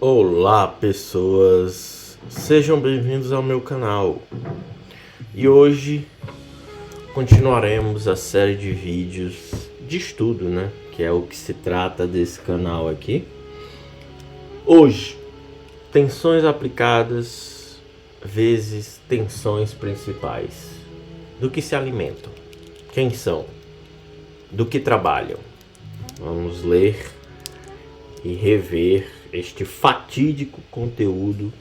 Olá, pessoas, sejam bem-vindos ao meu canal. E hoje continuaremos a série de vídeos de estudo, né? Que é o que se trata desse canal aqui. Hoje, tensões aplicadas vezes tensões principais. Do que se alimentam? Quem são? Do que trabalham? Vamos ler e rever este fatídico conteúdo,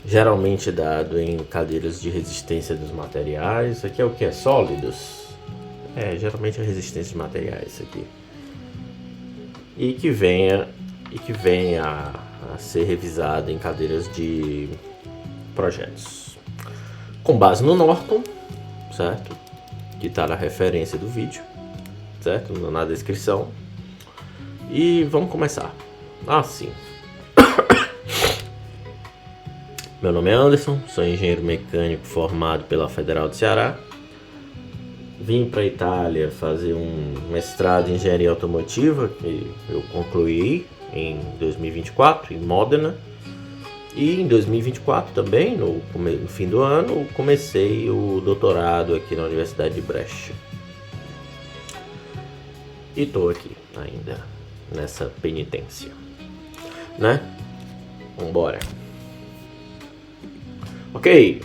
geralmente dado em cadeiras de resistência dos materiais. Aqui é o que? É sólidos? Geralmente é resistência de materiais aqui. E que venha a ser revisado em cadeiras de projetos. Com base no Norton, certo? Que está na referência do vídeo, certo? Na descrição. E vamos começar. Sim. Meu nome é Anderson, sou engenheiro mecânico formado pela Federal do Ceará. Vim para a Itália fazer um mestrado em engenharia automotiva, que eu concluí em 2024, em Modena. E em 2024 também, no fim do ano, comecei o doutorado aqui na Universidade de Brescia. E estou aqui ainda nessa penitência, né? Vambora. Ok,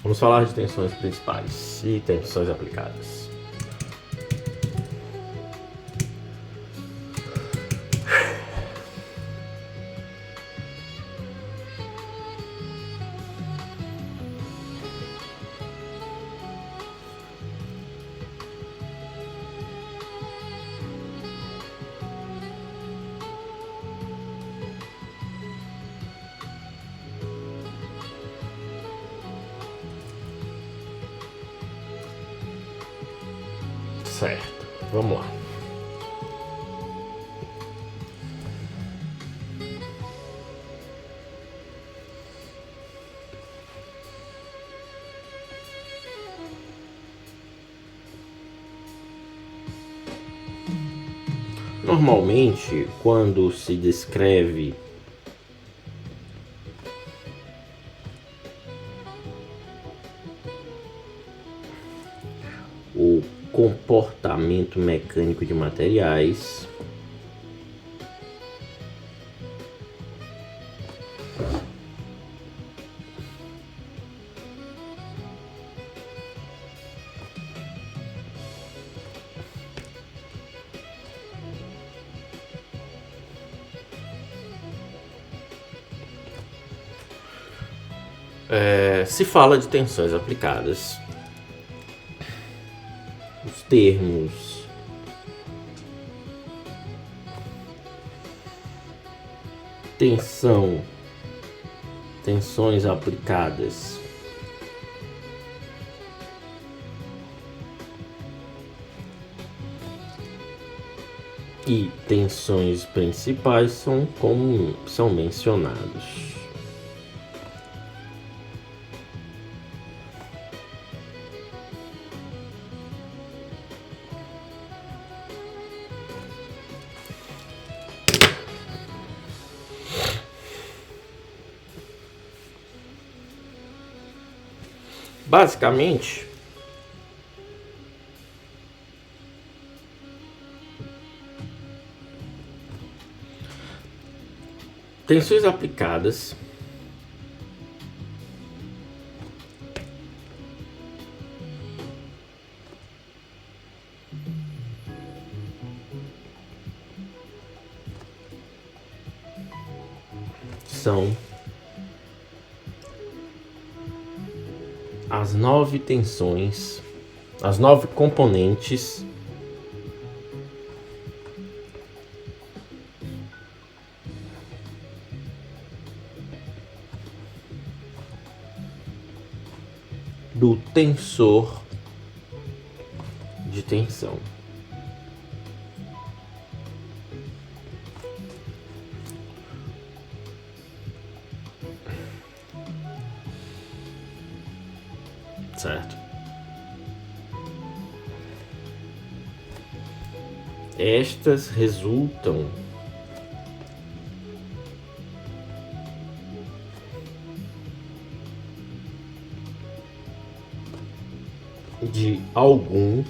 vamos falar de tensões principais e tensões aplicadas. Certo, vamos lá. Normalmente, quando se descreve o comportamento mecânico de materiais, se fala de tensões aplicadas. Os termos tensão, tensões aplicadas e tensões principais são mencionados. Basicamente, tensões aplicadas são as 9 tensões, as 9 componentes do tensor de tensão. Certo? Estas resultam algum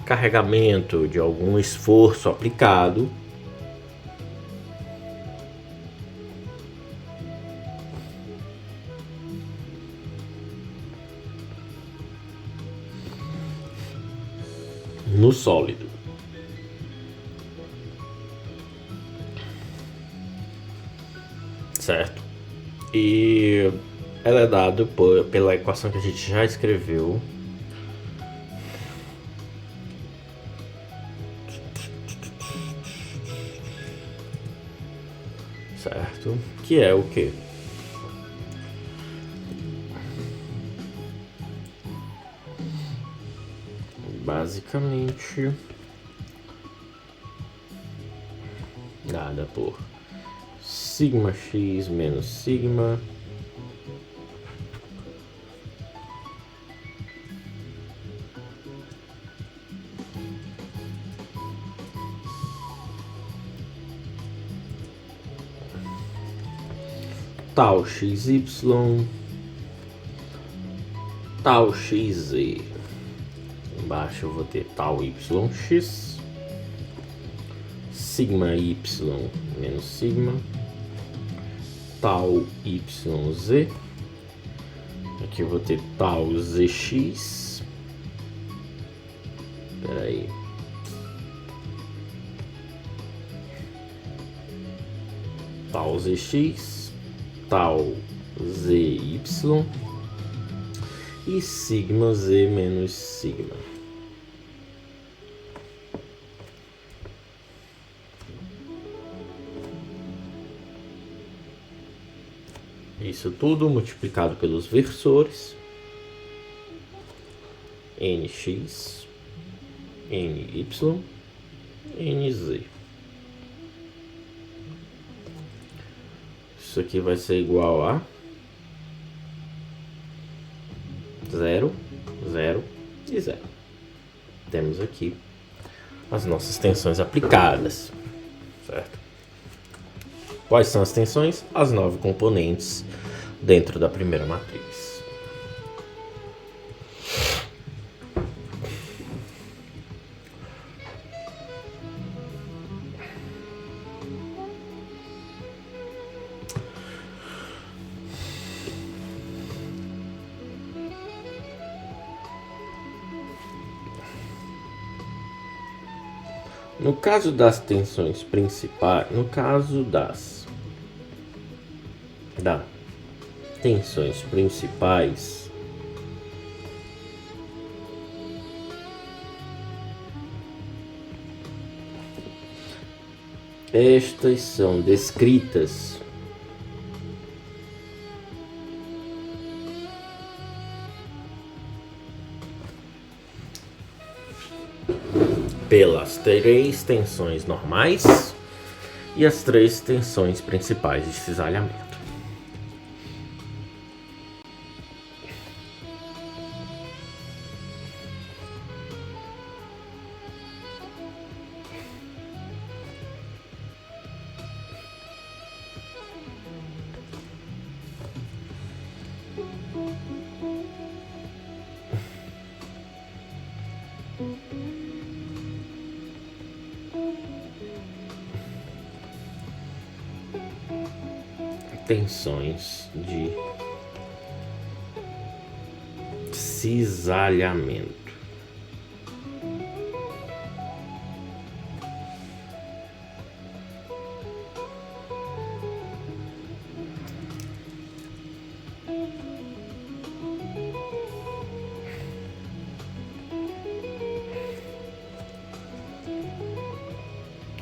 carregamento, de algum esforço aplicado, no sólido. Certo? E ela é dada pela equação que a gente já escreveu. Certo? Que é o quê? Basicamente dada por sigma x menos sigma tal xy tal xz. Embaixo eu vou ter tal yx, sigma y menos sigma, tal yz. Aqui eu vou ter tal zx. Espera aí. Tal zx, tal zy e sigma z menos sigma. Isso tudo multiplicado pelos versores nx, ny, nz. Isso aqui vai ser igual a 0, 0 e 0. Temos aqui as nossas tensões aplicadas, certo? Quais são as tensões? As 9 componentes dentro da primeira matriz. No caso das tensões principais, tensões principais, estas são descritas pelas 3 tensões normais e as 3 tensões principais de cisalhamento. Tensões de cisalhamento.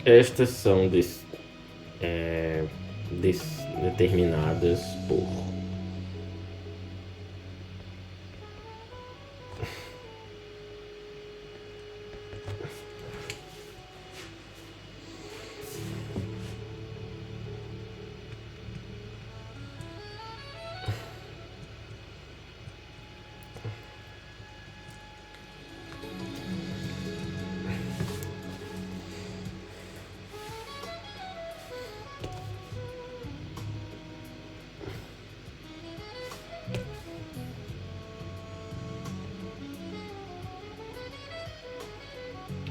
Estas são determinadas por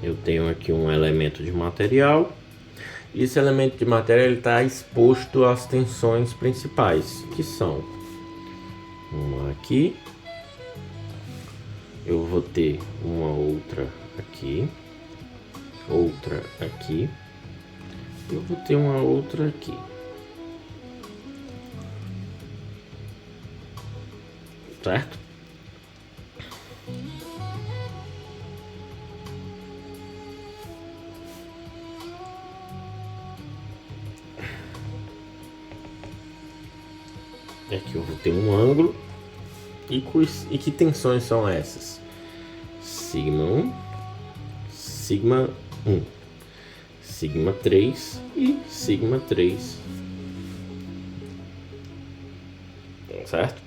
eu tenho aqui um elemento de material. E esse elemento de material está exposto às tensões principais, que são uma aqui, eu vou ter uma outra aqui, outra aqui, eu vou ter uma outra aqui. Certo? E aqui eu vou ter um ângulo. E que tensões são essas? Sigma 1, Sigma 1, Sigma 3 e Sigma 3. Certo?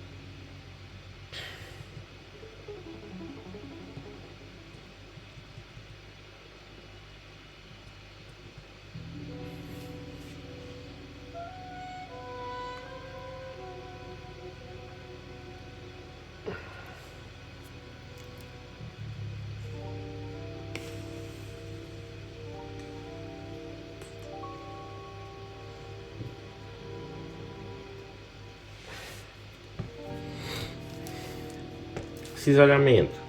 Cisalhamento.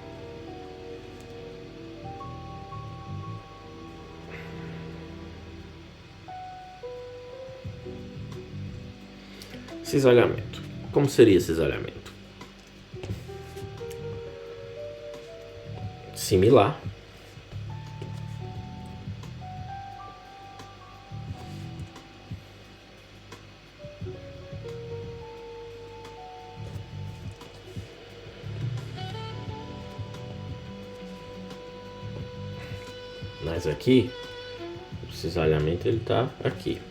Cisalhamento. Como seria cisalhamento? Similar. Mas aqui, o cisalhamento ele tá aqui.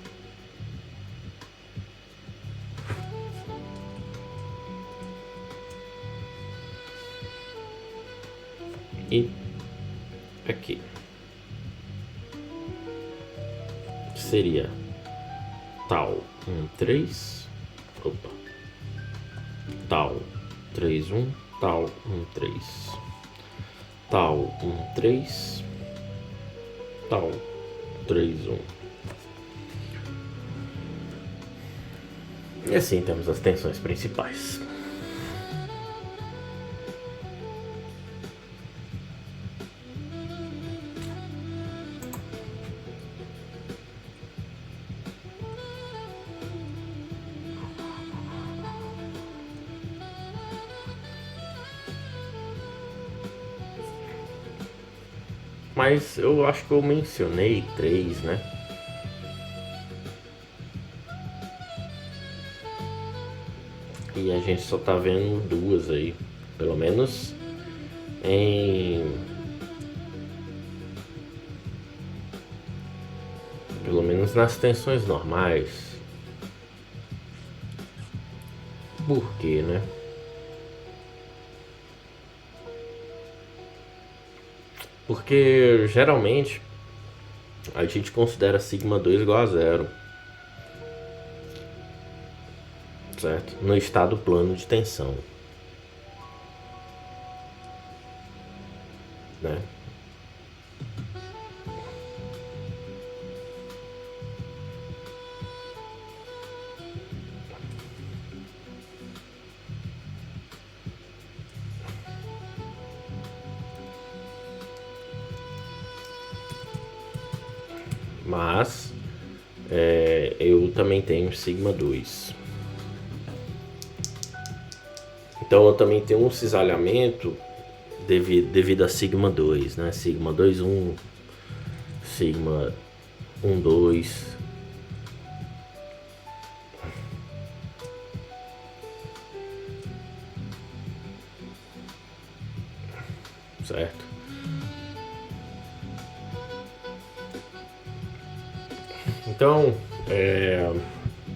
E aqui. Seria tal 1,3. Opa. Tal 3,1. Tal 1,3. Tal 1,3. Tal 3,1. E assim temos as tensões principais. Mas eu acho que eu mencionei 3, né? E a gente só tá vendo 2 aí. Pelo menos nas tensões normais. Por quê, né? Porque geralmente a gente considera sigma 2 igual a 0, certo? No estado plano de tensão, né? Mas eu também tenho sigma 2. Então eu também tenho um cisalhamento devido a sigma 2, né? Sigma 2,1, sigma 1,2. Certo?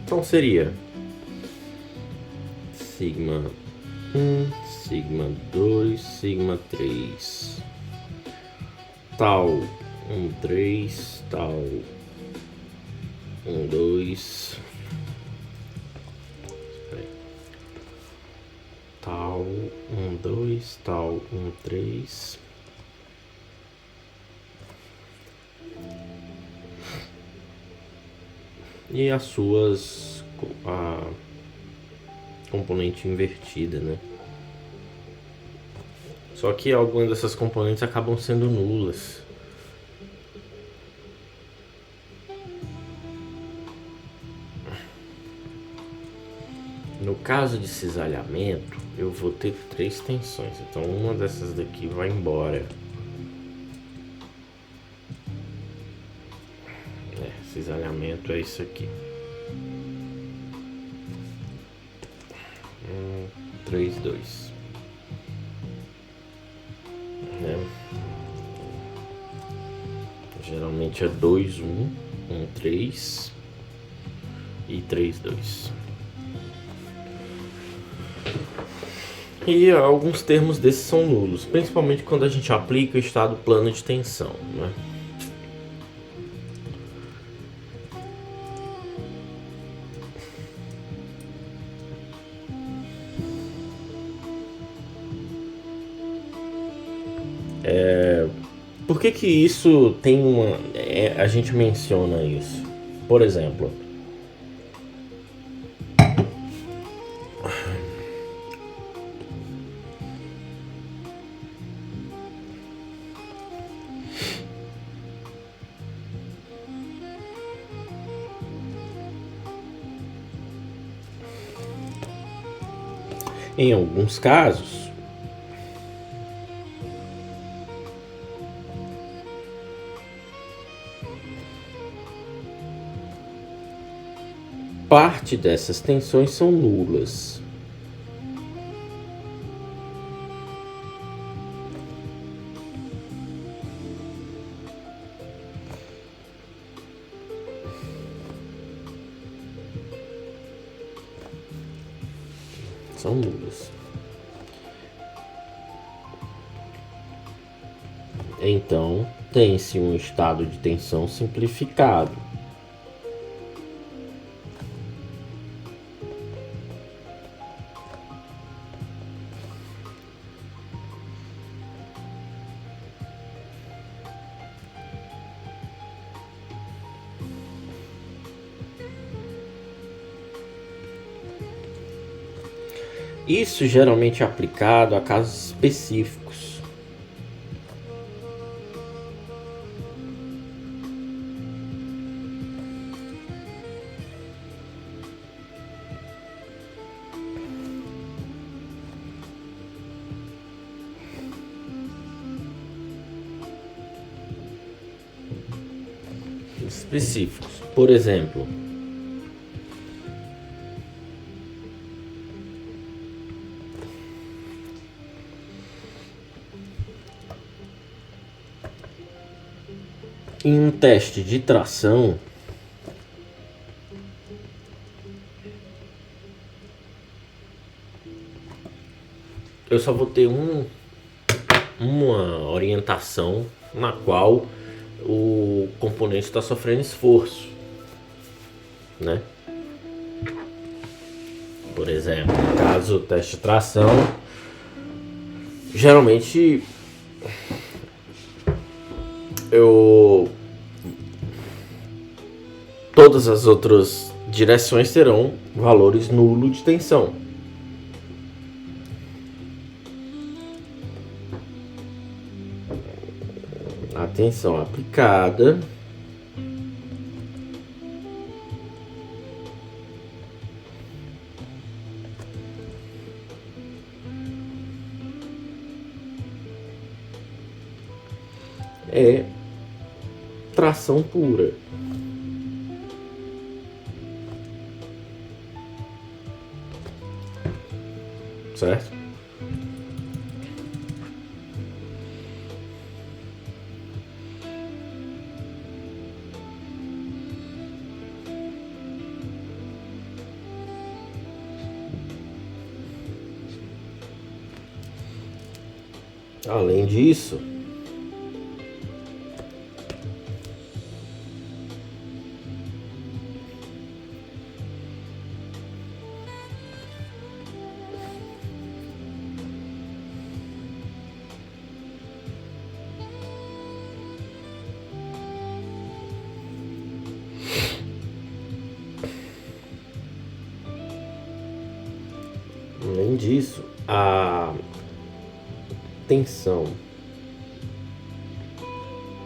Então seria sigma 1, sigma 2, sigma 3, tal 1,3, tal 1,2, tal 1,2, tal 1,3. e as suas a componente invertida, né? Só que algumas dessas componentes acabam sendo nulas. No caso de cisalhamento, eu vou ter 3 tensões, então uma dessas daqui vai embora. Cisalhamento é isso aqui. 3, 2. Geralmente é 2, 1, 1, 3 e 3, 2. E alguns termos desses são nulos, principalmente quando a gente aplica o estado plano de tensão, né? Por que isso tem uma... a gente menciona isso? Por exemplo, em alguns casos, parte dessas tensões são nulas. São nulas. Então, tem-se um estado de tensão simplificado. Isso geralmente é aplicado a casos específicos. Por exemplo, em um teste de tração, eu só vou ter uma orientação na qual o componente está sofrendo esforço, né? Por exemplo, no caso do teste de tração, geralmente todas as outras direções terão valores nulos de tensão. A tensão aplicada é tração pura. Certo? Além disso, Além disso, a tensão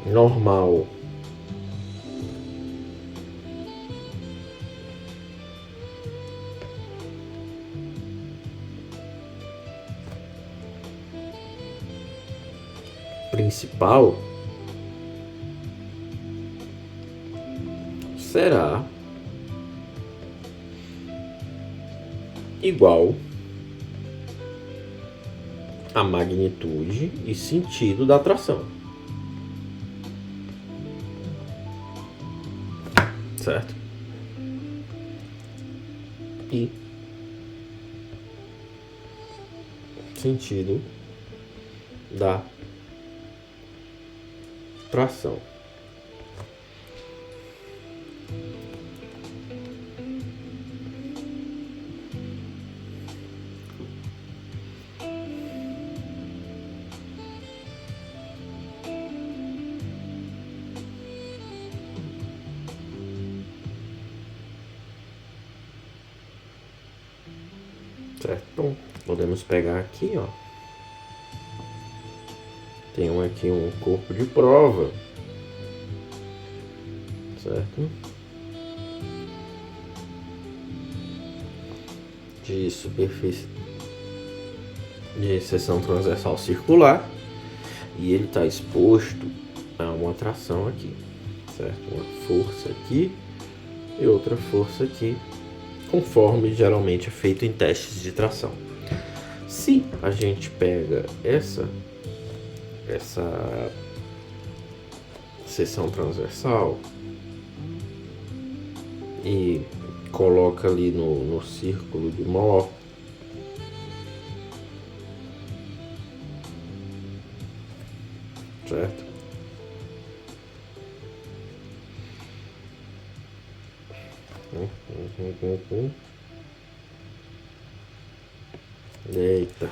normal principal será igual à magnitude e sentido da atração, certo? E sentido da atração. Certo? Então, podemos pegar aqui, ó. Tem aqui um corpo de prova, certo? De superfície de seção transversal circular, e ele está exposto a uma atração aqui, certo? Uma força aqui e outra força aqui, conforme geralmente é feito em testes de tração. Se a gente pega essa seção transversal e coloca ali no círculo de Moore, certo? Eita.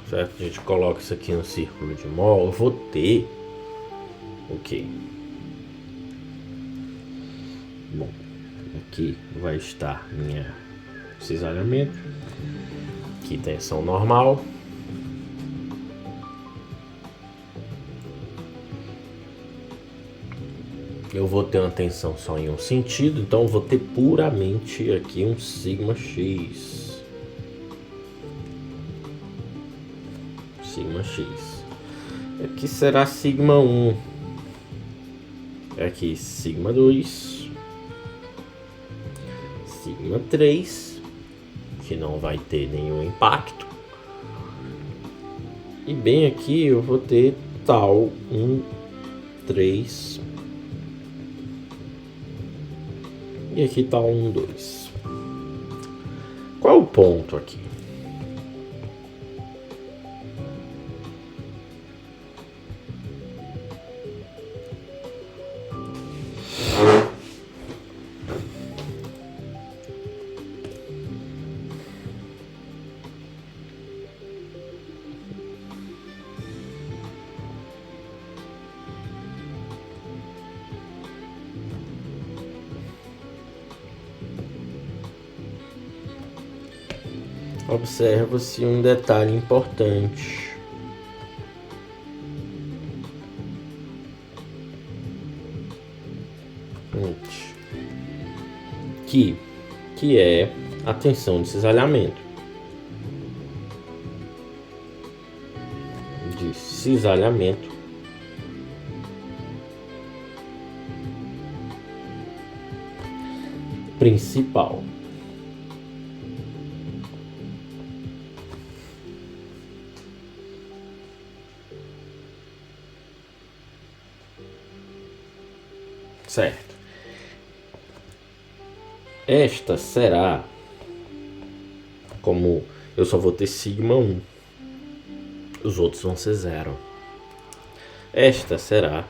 Certo? A gente coloca isso aqui no círculo de Moore. Eu vou ter o quê? Bom, aqui vai estar minha cisalhamento, aqui tensão normal, eu vou ter uma tensão só em um sentido, então eu vou ter puramente aqui um sigma x. Sigma x. Aqui será sigma 1. Aqui sigma 2. Sigma 3. Que não vai ter nenhum impacto. E bem aqui eu vou ter tal 1, 3. E aqui tá 1, 2. Qual é o ponto aqui? Observa-se um detalhe importante. Que é a tensão de cisalhamento. De cisalhamento principal. Certo. Esta será, como eu só vou ter sigma 1, os outros vão ser 0. Esta será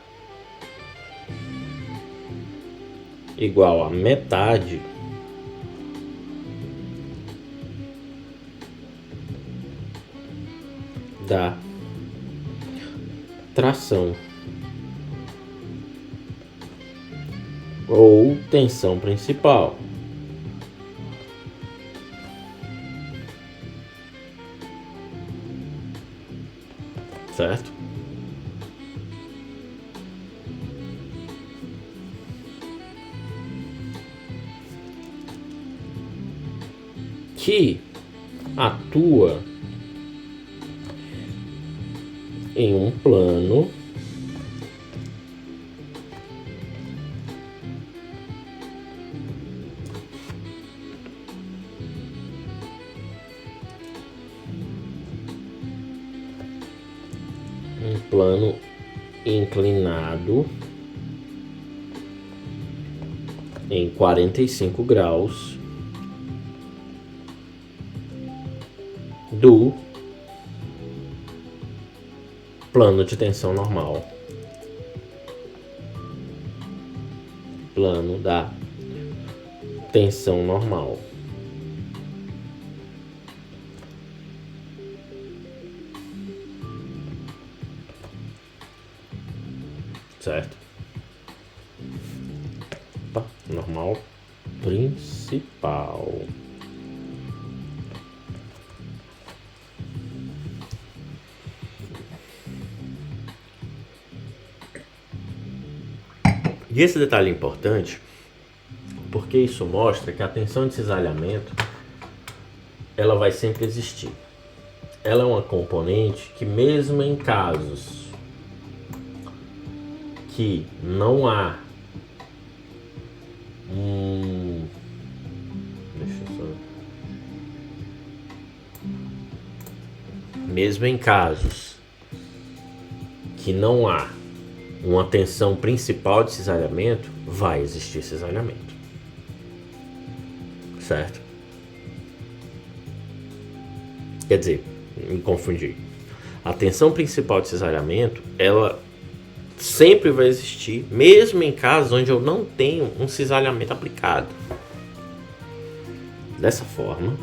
igual a metade da tração ou tensão principal. Certo? Que atua em um plano inclinado em 45 graus do plano de tensão normal, plano da tensão normal. Certo? Tá, normal principal. E esse detalhe é importante porque isso mostra que a tensão de cisalhamento ela vai sempre existir. Ela é uma componente que, mesmo em casos que não há mesmo em casos que não há uma tensão principal de cisalhamento, vai existir cisalhamento. Certo? Quer dizer, me confundi. A tensão principal de cisalhamento, ela sempre vai existir, mesmo em casos onde eu não tenho um cisalhamento aplicado. Dessa forma,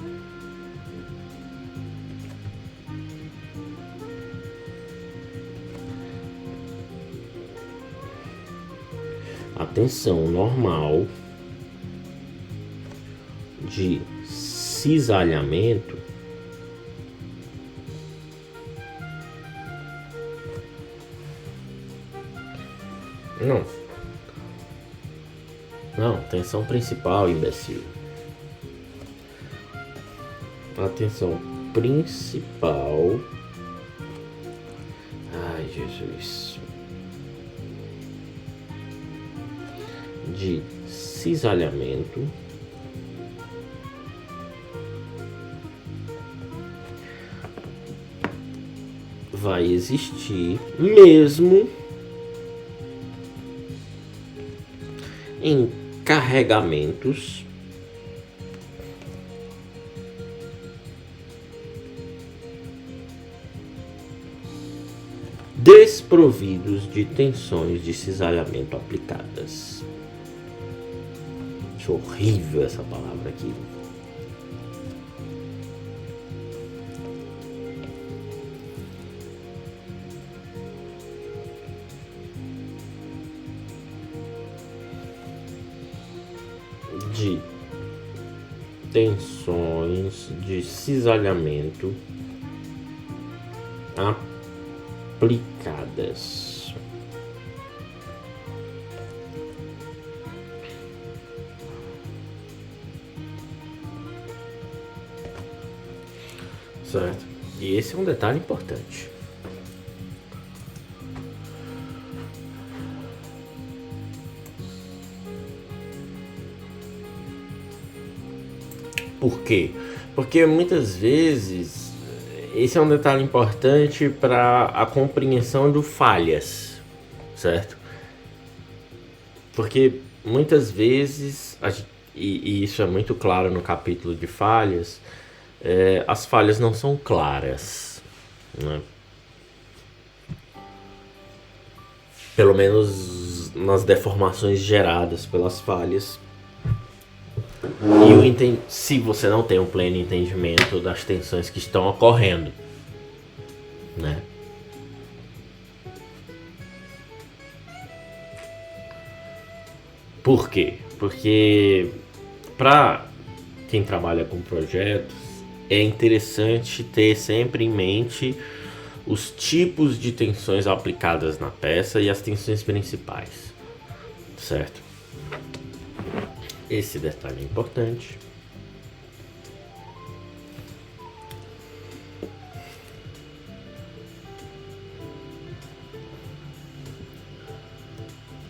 a tensão normal de cisalhamento não, tensão principal, imbecil. A tensão principal, ai Jesus, de cisalhamento vai existir mesmo em carregamentos desprovidos de tensões de cisalhamento aplicadas. Acho horrível essa palavra aqui. De tensões de cisalhamento aplicadas. Certo? E esse é um detalhe importante. Por quê? Porque muitas vezes esse é um detalhe importante para a compreensão de falhas, certo? Porque muitas vezes, e isso é muito claro no capítulo de falhas, as falhas não são claras, né? Pelo menos nas deformações geradas pelas falhas. E se você não tem um pleno entendimento das tensões que estão ocorrendo, né? Por quê? Porque para quem trabalha com projetos é interessante ter sempre em mente os tipos de tensões aplicadas na peça e as tensões principais, certo? Esse detalhe é importante.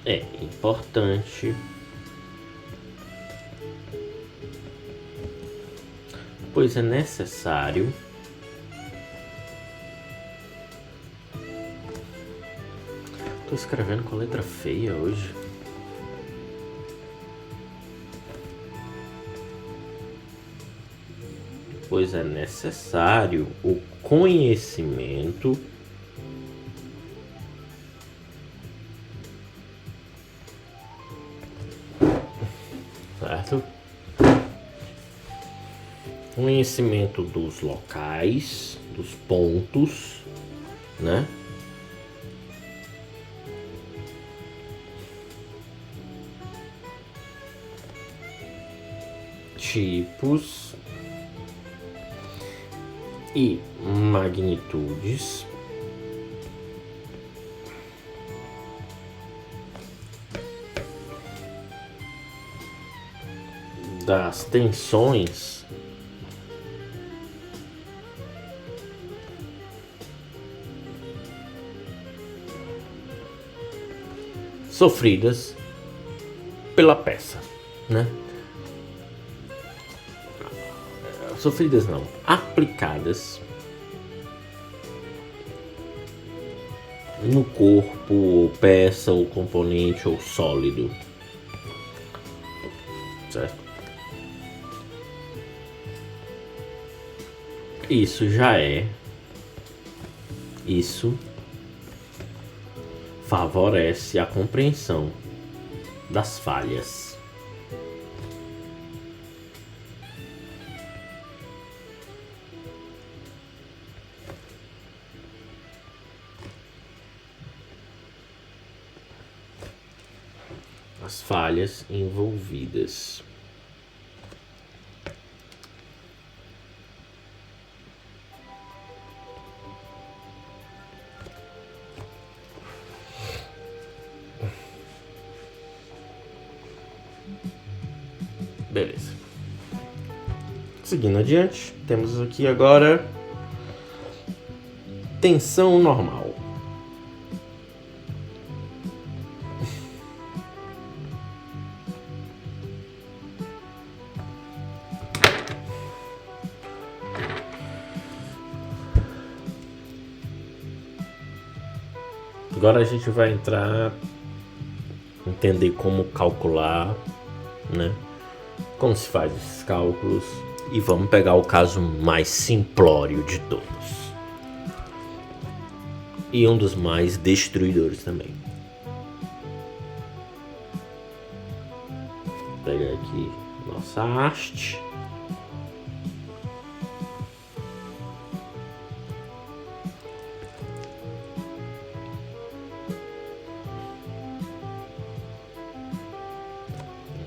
É importante, pois é necessário Tô escrevendo com letra feia hoje. Pois é necessário o conhecimento certo? Conhecimento dos locais, dos pontos, né? Tipos e magnitudes das tensões sofridas pela peça, né? Sofridas não, aplicadas no corpo, ou peça, ou componente, ou sólido, certo? Isso favorece a compreensão das falhas. As falhas envolvidas. Beleza. Seguindo adiante, temos aqui agora tensão normal. Agora a gente vai entender como calcular, né? Como se faz esses cálculos. E vamos pegar o caso mais simplório de todos. E um dos mais destruidores também. Vou pegar aqui nossa haste.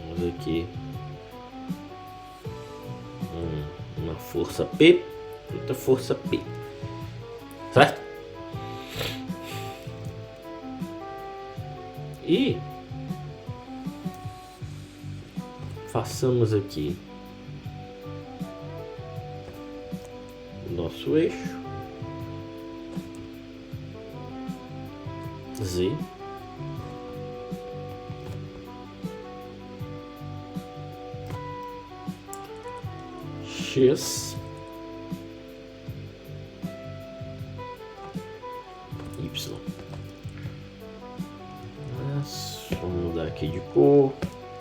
Vamos aqui. Uma força P, outra força P, certo? E façamos aqui o nosso eixo Z X Y. Vamos mudar aqui de cor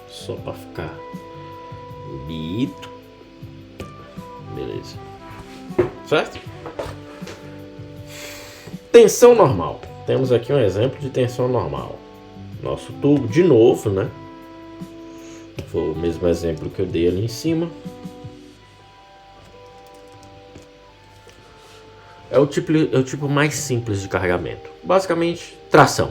só para ficar bonito. Beleza, certo? Tensão normal. Temos aqui um exemplo de tensão normal. Nosso tubo de novo, né? Foi o mesmo exemplo que eu dei ali em cima. É o tipo mais simples de carregamento. Basicamente, tração.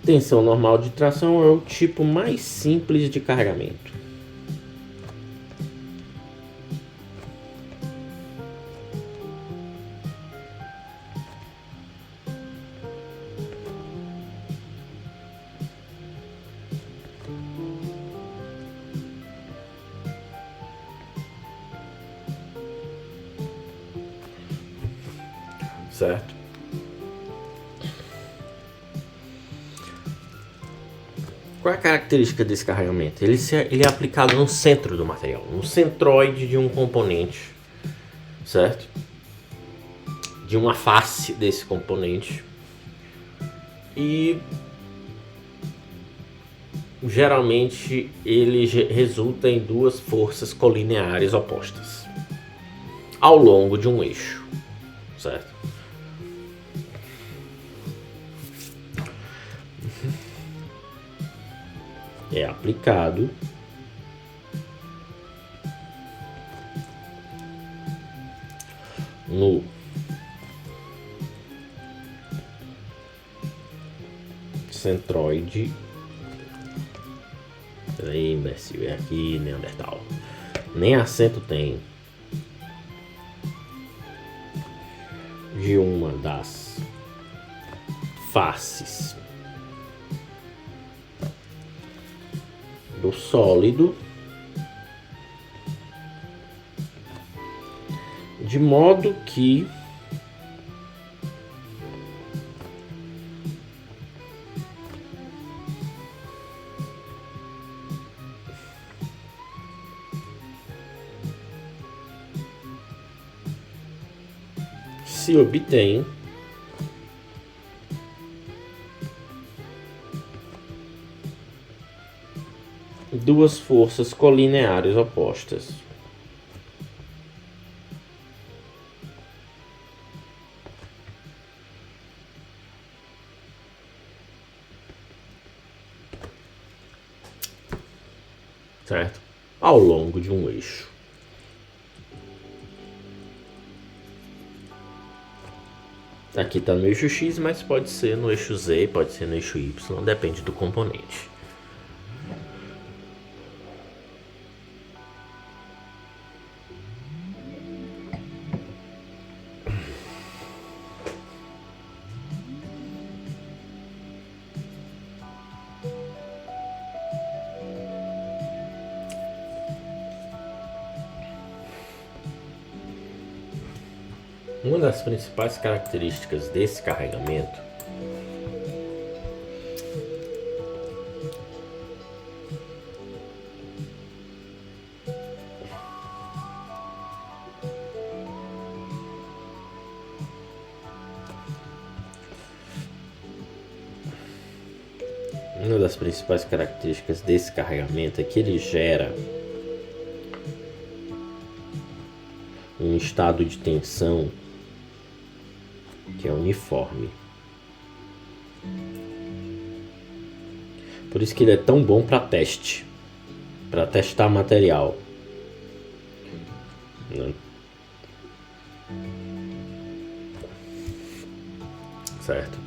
Tensão normal de tração é o tipo mais simples de carregamento. Certo? Qual é a característica desse carregamento? Ele é aplicado no centro do material, no centroide de um componente, certo? De uma face desse componente. E geralmente ele resulta em duas forças colineares opostas ao longo de um eixo, certo? É aplicado no centroide. Peraí, imbecil, é aqui, Neandertal. Nem acento tem. De uma das faces do sólido, de modo que se obtém duas forças colineares opostas. Certo? Ao longo de um eixo. Aqui está no eixo X, mas pode ser no eixo Z, pode ser no eixo Y, depende do componente. Uma das principais características desse carregamento é que ele gera um estado de tensão que é uniforme. Por isso que ele é tão bom para teste, para testar material, né? Certo?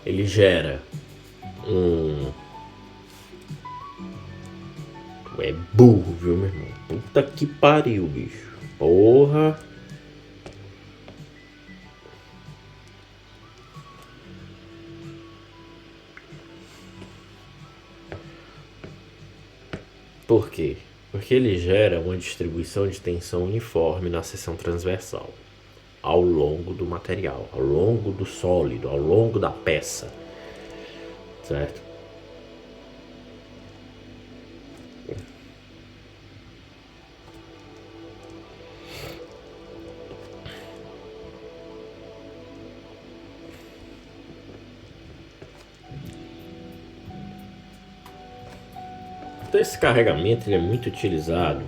Ele gera um... Tu é burro, viu, meu irmão? Puta que pariu, bicho. Porra. Por quê? Porque ele gera uma distribuição de tensão uniforme na seção transversal, ao longo do material, ao longo do sólido, ao longo da peça, certo? esse carregamento ele é muito utilizado.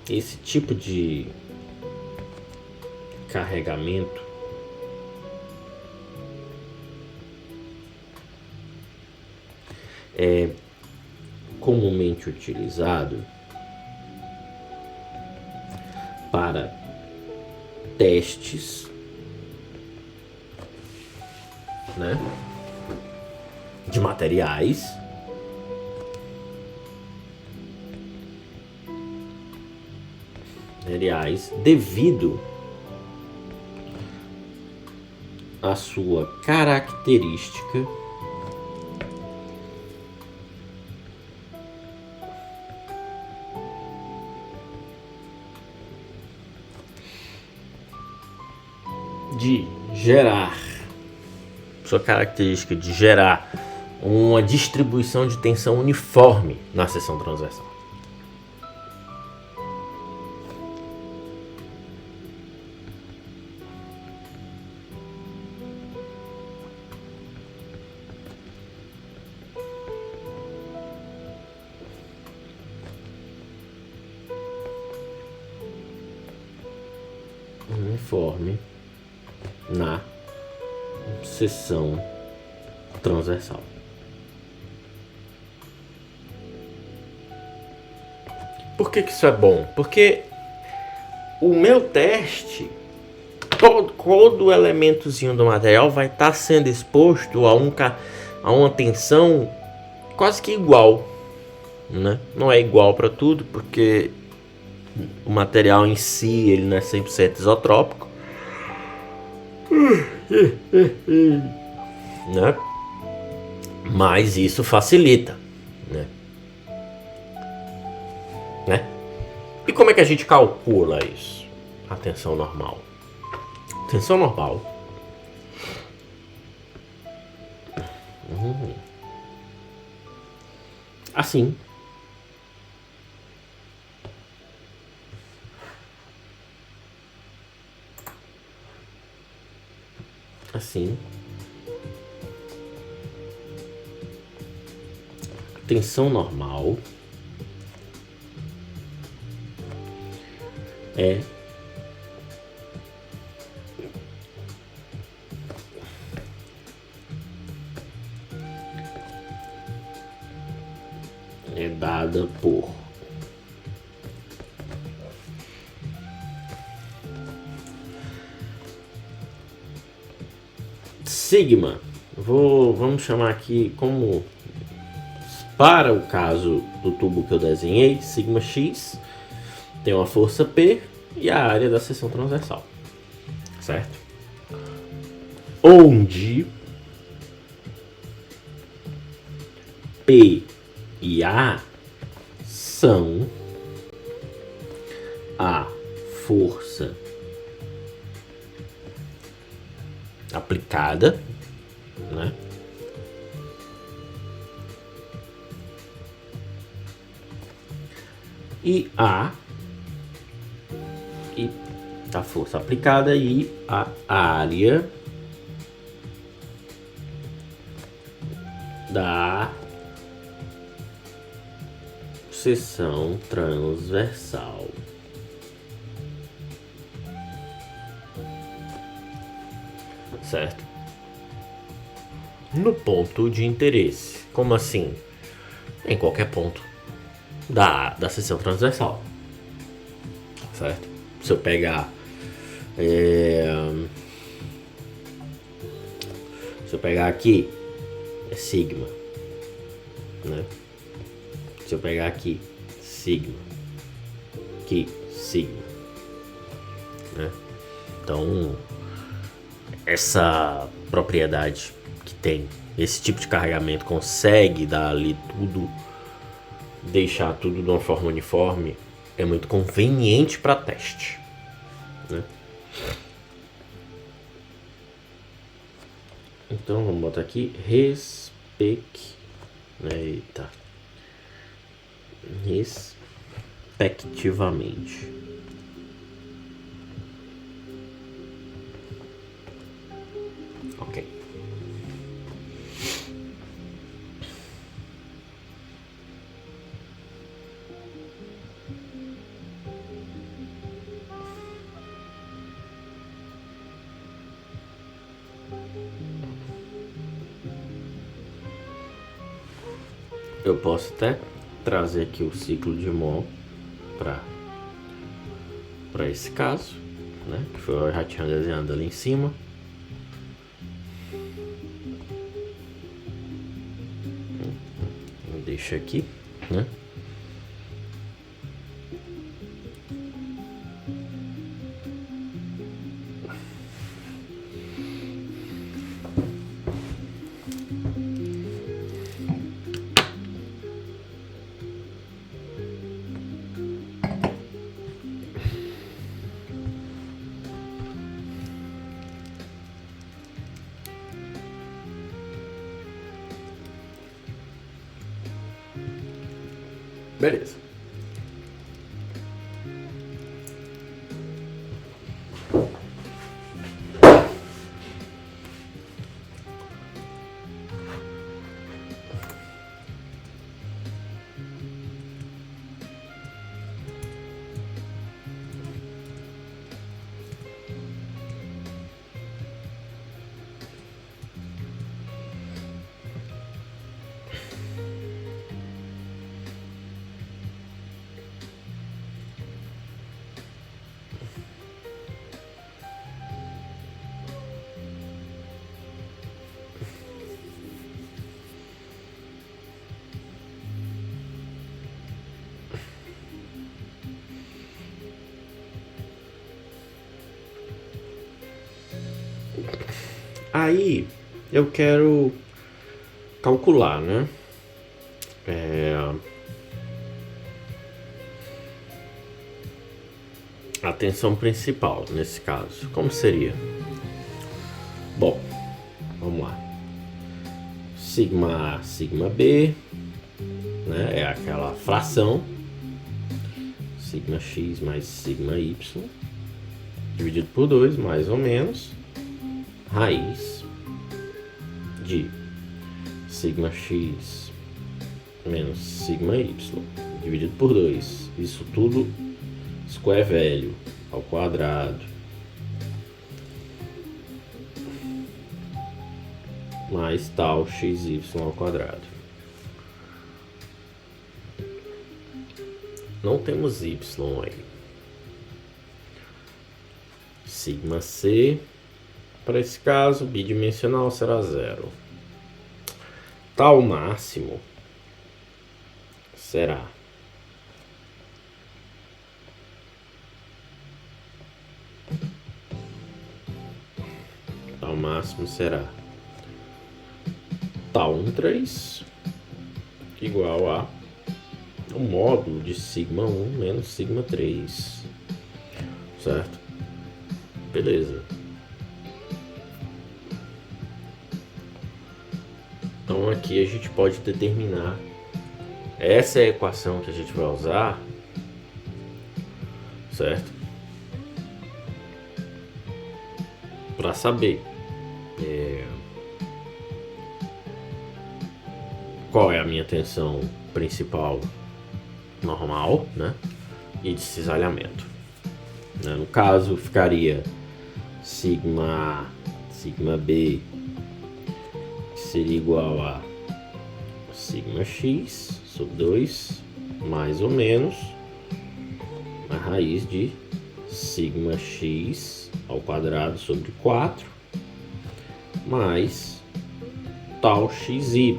Esse tipo de carregamento é comumente utilizado para testes, né, de materiais devido à sua característica de gerar uma distribuição de tensão uniforme na seção transversal. Uniforme na seção transversal. Por que isso é bom? Porque o meu teste, todo elementozinho do material vai estar sendo exposto a uma tensão quase que igual, né? Não é igual para tudo, porque o material em si ele não é 100% isotrópico, né? Mas isso facilita, né? E como é que a gente calcula isso? A tensão normal. Tensão normal. Assim. Tensão normal é dada por sigma. Vamos chamar aqui como, para o caso do tubo que eu desenhei, sigma x tem uma força P e a área da seção transversal, certo? Onde P e A são a força aplicada, né? E a força aplicada e a área da seção transversal. Certo? No ponto de interesse. Como assim? Em qualquer ponto da seção transversal. Certo? Se eu pegar aqui, é sigma, né? Se eu pegar aqui, sigma, aqui, sigma, né? Então, essa propriedade que tem esse tipo de carregamento consegue dar ali tudo, deixar tudo de uma forma uniforme, é muito conveniente para teste, né? Então vamos botar aqui respectivamente. Ok. eu posso até trazer aqui o ciclo de Mohn para esse caso, né? Que eu já tinha desenhado ali em cima. Deixa aqui, né? Beleza. Aí eu quero calcular, né? A tensão principal nesse caso. Como seria? Bom, vamos lá. Sigma A, sigma B, né? É aquela fração. Sigma X mais sigma Y dividido por 2, mais ou menos. Raiz de sigma X menos sigma Y dividido por 2. Isso tudo square velho ao quadrado mais tal xy ao quadrado. Não temos y aí. Sigma C, para esse caso, bidimensional será 0. Tal máximo será tal 13 igual a o módulo de sigma 1 menos sigma 3, certo? Beleza. Então aqui a gente pode determinar, essa é a equação que a gente vai usar, certo? Para saber qual é a minha tensão principal normal, né? E de cisalhamento, né? No caso ficaria sigma B, que seria igual a sigma x sobre 2 mais ou menos a raiz de sigma x ao quadrado sobre 4 mais tal xy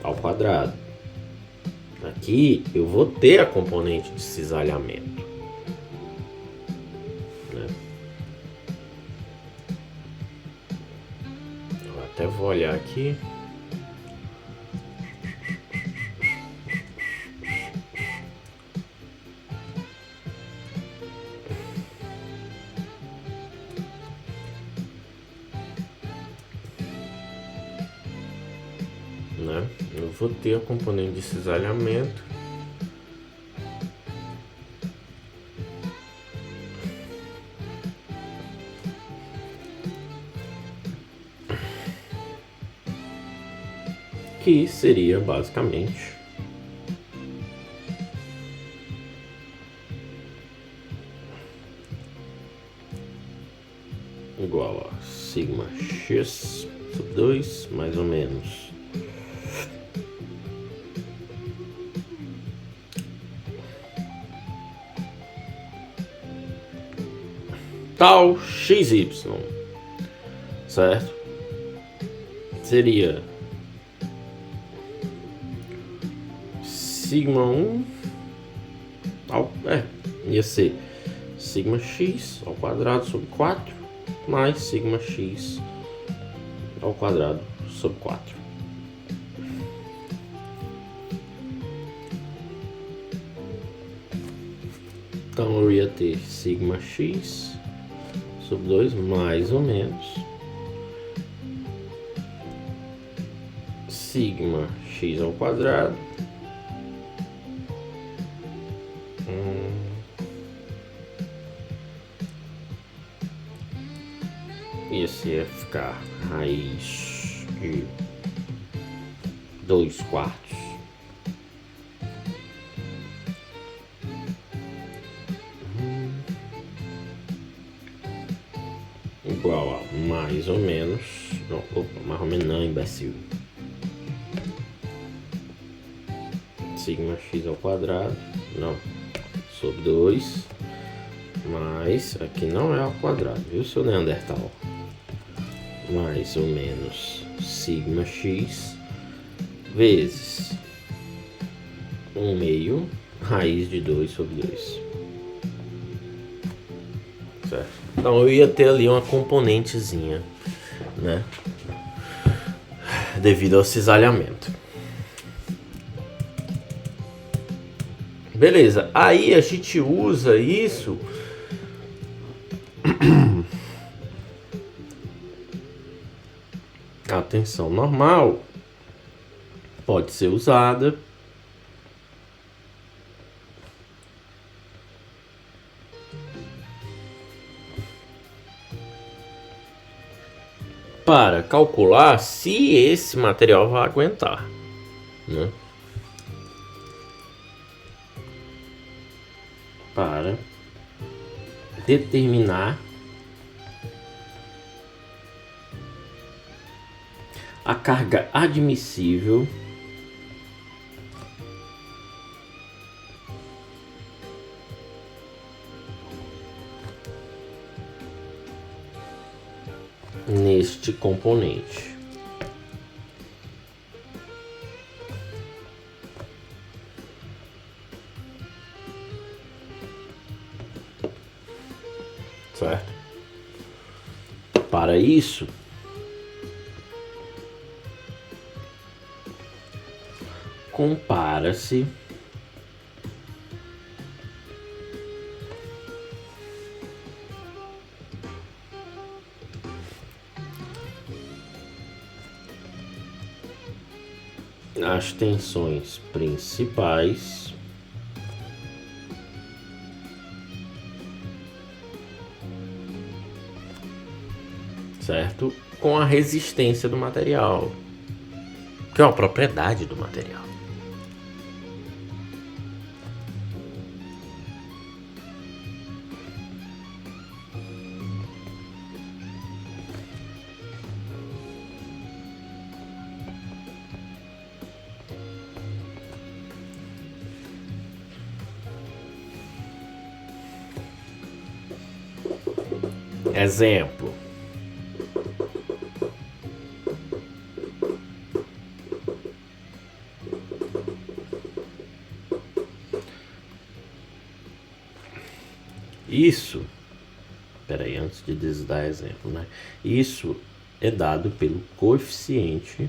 ao quadrado. Aqui eu vou ter a componente de cisalhamento, né? Eu até vou olhar aqui. Né? Eu vou ter a componente de cisalhamento que seria basicamente igual a sigma x sobre 2 mais ou menos tal XY, certo? Seria sigma 1 ia ser sigma x ao quadrado sobre 4 mais sigma x ao quadrado sobre 4. Então eu ia ter sigma x sobre 2 mais ou menos sigma x ao quadrado esse ia ficar raiz de 2/4 igual a mais ou menos mais ou menos não, imbecil, sigma x ao quadrado sobre 2 mais, aqui não é ao quadrado, viu, seu Neandertal, mais ou menos sigma x vezes 1/2 raiz de 2 sobre 2. Certo? Então eu ia ter ali uma componentezinha, né, devido ao cisalhamento. Beleza, aí a gente usa isso a tensão normal pode ser usada para calcular se esse material vai aguentar, né? Para determinar a carga admissível neste componente. Certo? Para isso, compara-se as tensões principais certo? Com a resistência do material, que é uma propriedade do material. Exemplo. Isso, peraí, antes de dar exemplo, né? Isso é dado pelo coeficiente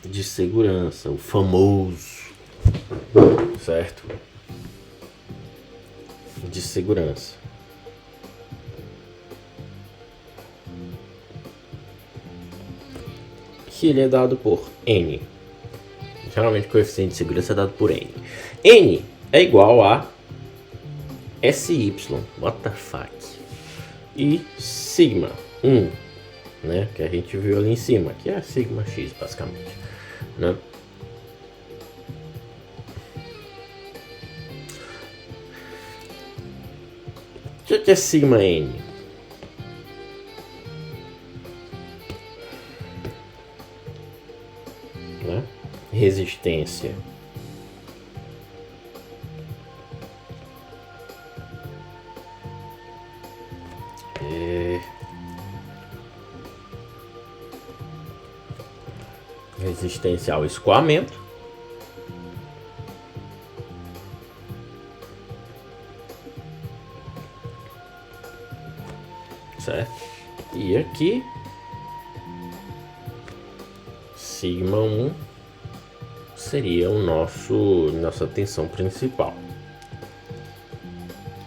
de segurança, o famoso, certo? De segurança. Que ele é dado por N. Geralmente o coeficiente de segurança é dado por N. N é igual a SY, what the fuck? E sigma 1, né? Que a gente viu ali em cima, que é sigma x basicamente, né? O que é sigma N? Né? resistência resistência ao escoamento, certo? E aqui sigma 1 seria o nossa tensão principal,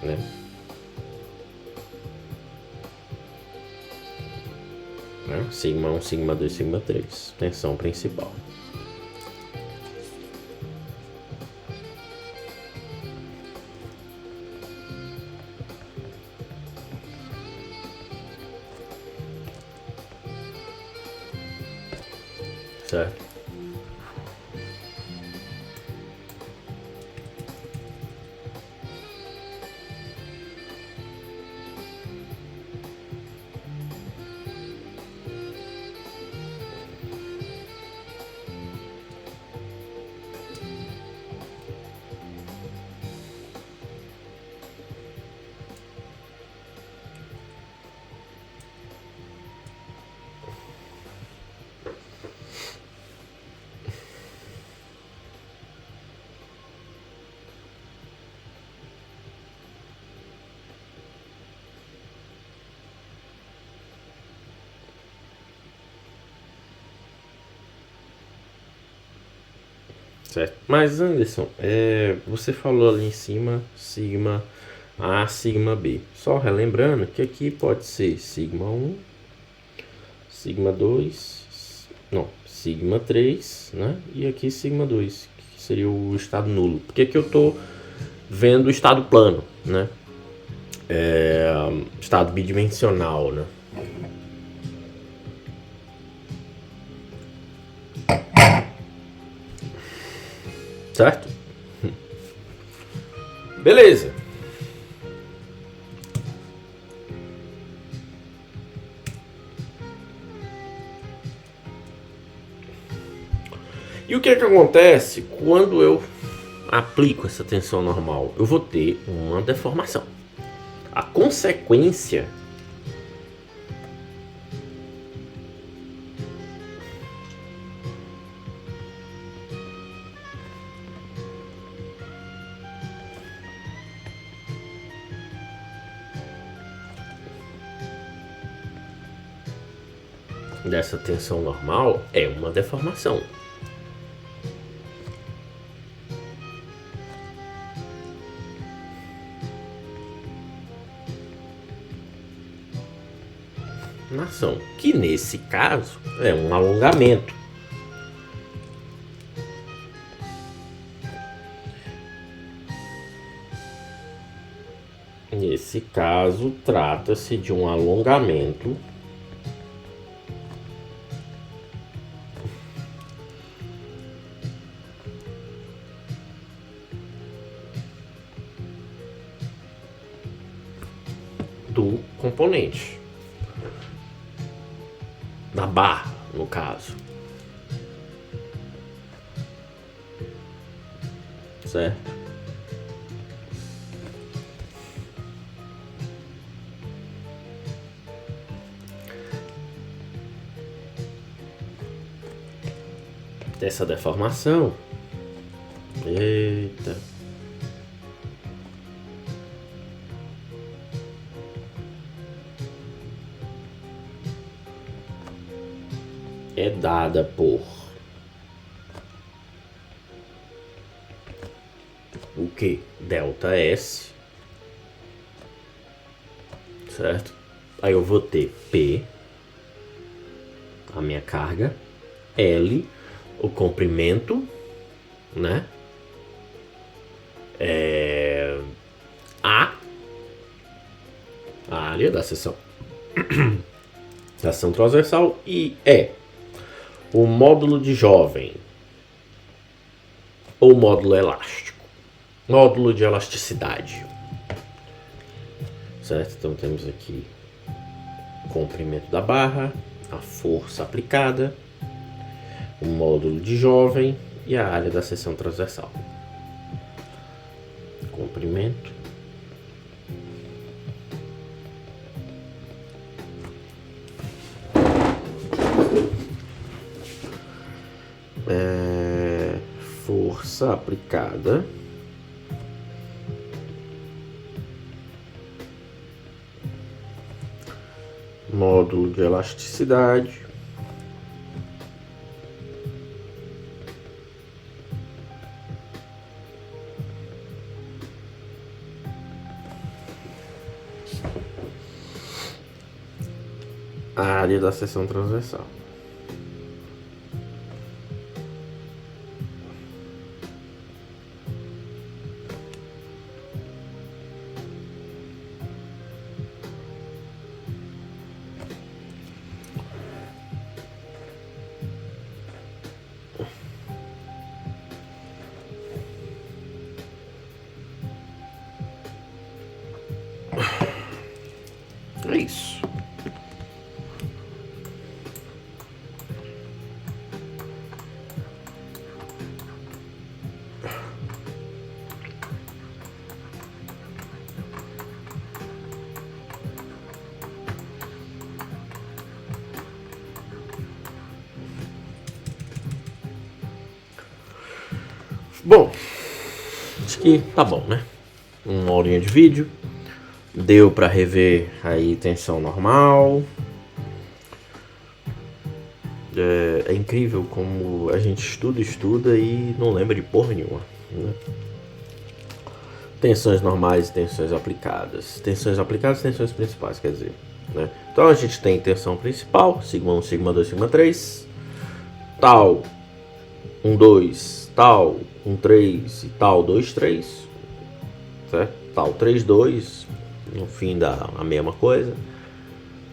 né? Sigma 1, sigma 2, sigma 3, tensão principal. Certo? Certo. Mas Anderson, você falou ali em cima sigma A, sigma B. Só relembrando que aqui pode ser sigma 1, sigma 2, não, sigma 3, né? E aqui sigma 2, que seria o estado nulo. Porque aqui eu estou vendo o estado plano, né? Estado bidimensional, né? Certo? Beleza. E o que é que acontece quando eu aplico essa tensão normal? Eu vou ter uma deformação. A consequência dessa tensão normal é uma deformação. Nação, que nesse caso é um alongamento. Nesse caso, trata-se de um alongamento do componente, da barra, no caso. Certo? Dessa deformação. Eita. É dada por o que? Delta S, certo? Aí eu vou ter P, a minha carga, L, o comprimento, né? A área da seção da seção transversal, e o módulo de jovem ou módulo elástico, módulo de elasticidade, certo? Então temos aqui o comprimento da barra, a força aplicada, o módulo de jovem e a área da seção transversal. Comprimento. Força aplicada. Módulo de elasticidade. A área da seção transversal. É isso. Bom, acho que tá bom, né? Uma horinha de vídeo. Deu pra rever aí tensão normal. É incrível como a gente estuda e não lembra de porra nenhuma, né? Tensões normais e tensões aplicadas. Tensões aplicadas e tensões principais, quer dizer, né? Então a gente tem tensão principal, sigma 1, sigma 2, sigma 3, tal 1, 2, tal 1, 3 e tal 2, 3, certo? Tal 3, 2, no fim dá a mesma coisa,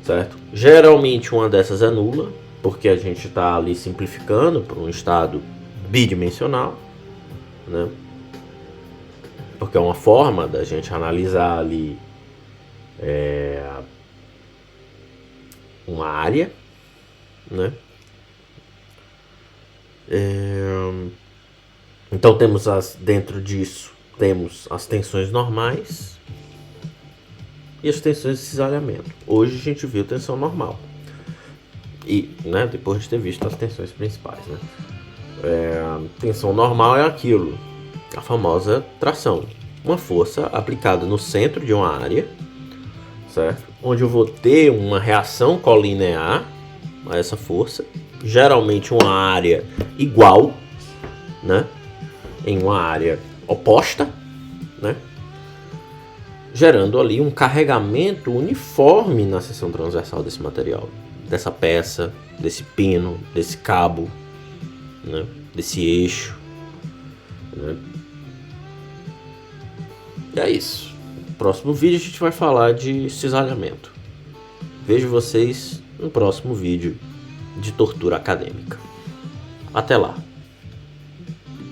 certo? Geralmente uma dessas é nula, porque a gente está ali simplificando para um estado bidimensional, né? Porque é uma forma da gente analisar ali uma área, né? Então temos dentro disso temos as tensões normais e as tensões de cisalhamento. Hoje a gente viu tensão normal e, né, depois de ter visto as tensões principais, né? Tensão normal é aquilo, a famosa tração, uma força aplicada no centro de uma área, certo? Onde eu vou ter uma reação colinear a essa força, geralmente uma área igual, né? Em uma área oposta, né? Gerando ali um carregamento uniforme na seção transversal desse material, dessa peça, desse pino, desse cabo, né? Desse eixo, né? E é isso. No próximo vídeo a gente vai falar de cisalhamento. Vejo vocês no próximo vídeo de tortura acadêmica. Até lá.